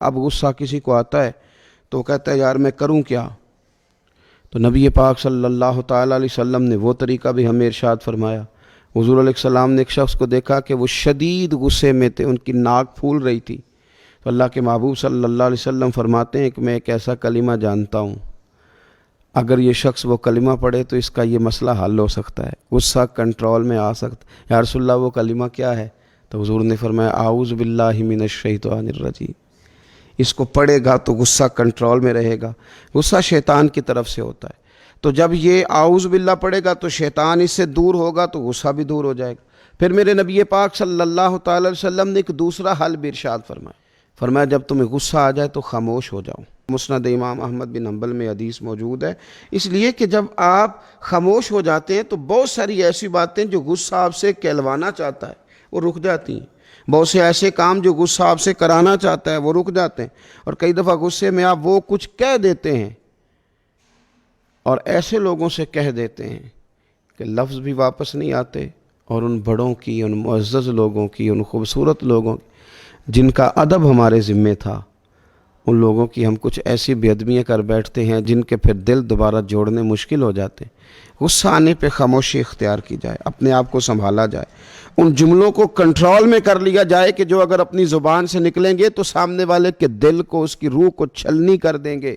اب غصہ کسی کو آتا ہے تو کہتا ہے یار میں کروں کیا؟ تو نبی پاک صلی اللہ تعالیٰ علیہ وسلم نے وہ طریقہ بھی ہمیں ارشاد فرمایا۔ حضور علیہ السلام نے ایک شخص کو دیکھا کہ وہ شدید غصے میں تھے، ان کی ناک پھول رہی تھی، تو اللہ کے محبوب صلی اللہ علیہ وسلم فرماتے ہیں کہ میں ایک ایسا کلمہ جانتا ہوں، اگر یہ شخص وہ کلمہ پڑھے تو اس کا یہ مسئلہ حل ہو سکتا ہے، غصہ کنٹرول میں آ سکتا ہے۔ یا رسول اللہ وہ کلمہ کیا ہے؟ تو حضور نے فرمایا اعوذ باللہ من الشیطان الرجیم۔ اس کو پڑھے گا تو غصہ کنٹرول میں رہے گا۔ غصہ شیطان کی طرف سے ہوتا ہے، تو جب یہ اعوذ باللہ پڑھے گا تو شیطان اس سے دور ہوگا تو غصہ بھی دور ہو جائے گا۔ پھر میرے نبی پاک صلی اللہ تعالی علیہ وسلم نے ایک دوسرا حل بھی ارشاد فرمایا جب تمہیں غصہ آ جائے تو خاموش ہو جاؤ۔ مسند امام احمد بن حنبل میں حدیث موجود ہے، اس لیے کہ جب آپ خاموش ہو جاتے ہیں تو بہت ساری ایسی باتیں جو غصہ آپ سے کہلوانا چاہتا ہے وہ رک جاتی ہیں، بہت سے ایسے کام جو غصہ آپ سے کرانا چاہتا ہے وہ رک جاتے ہیں، اور کئی دفعہ غصے میں آپ وہ کچھ کہہ دیتے ہیں اور ایسے لوگوں سے کہہ دیتے ہیں کہ لفظ بھی واپس نہیں آتے، اور ان بڑوں کی، ان معزز لوگوں کی، ان خوبصورت لوگوں کی جن کا ادب ہمارے ذمے تھا، ان لوگوں کی ہم کچھ ایسی بے ادبیاں کر بیٹھتے ہیں جن کے پھر دل دوبارہ جوڑنے مشکل ہو جاتے ہیں۔ غصہ آنے پہ خاموشی اختیار کی جائے، اپنے آپ کو سنبھالا جائے، ان جملوں کو کنٹرول میں کر لیا جائے کہ جو اگر اپنی زبان سے نکلیں گے تو سامنے والے کے دل کو، اس کی روح کو چھلنی کر دیں گے،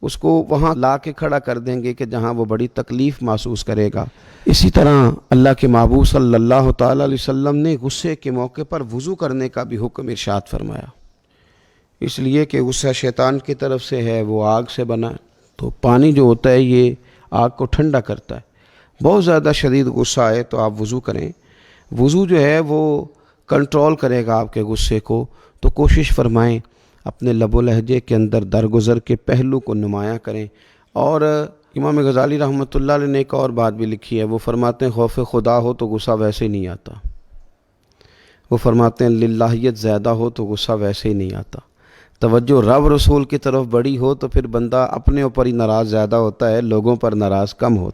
اس کو وہاں لا کے کھڑا کر دیں گے کہ جہاں وہ بڑی تکلیف محسوس کرے گا۔ اسی طرح اللہ کے محبوب صلی اللہ تعالیٰ علیہ وسلم نے غصے کے موقع پر وضو کرنے کا بھی حکم ارشاد فرمایا، اس لیے کہ غصہ شیطان کی طرف سے ہے، وہ آگ سے بنا ہے، تو پانی جو ہوتا ہے یہ آگ کو ٹھنڈا کرتا ہے۔ بہت زیادہ شدید غصہ آئے تو آپ وضو کریں، وضو جو ہے وہ کنٹرول کرے گا آپ کے غصے کو، تو کوشش فرمائیں اپنے لب و لہجے کے اندر درگزر کے پہلو کو نمایاں کریں۔ اور امام غزالی رحمۃ اللہ علیہ نے ایک اور بات بھی لکھی ہے، وہ فرماتے ہیں خوف خدا ہو تو غصہ ویسے ہی نہیں آتا، وہ فرماتے ہیں للہیت زیادہ ہو تو غصہ ویسے ہی نہیں آتا، توجہ رب رسول کی طرف بڑی ہو تو پھر بندہ اپنے اوپر ہی ناراض زیادہ ہوتا ہے، لوگوں پر ناراض کم ہوتا ہے۔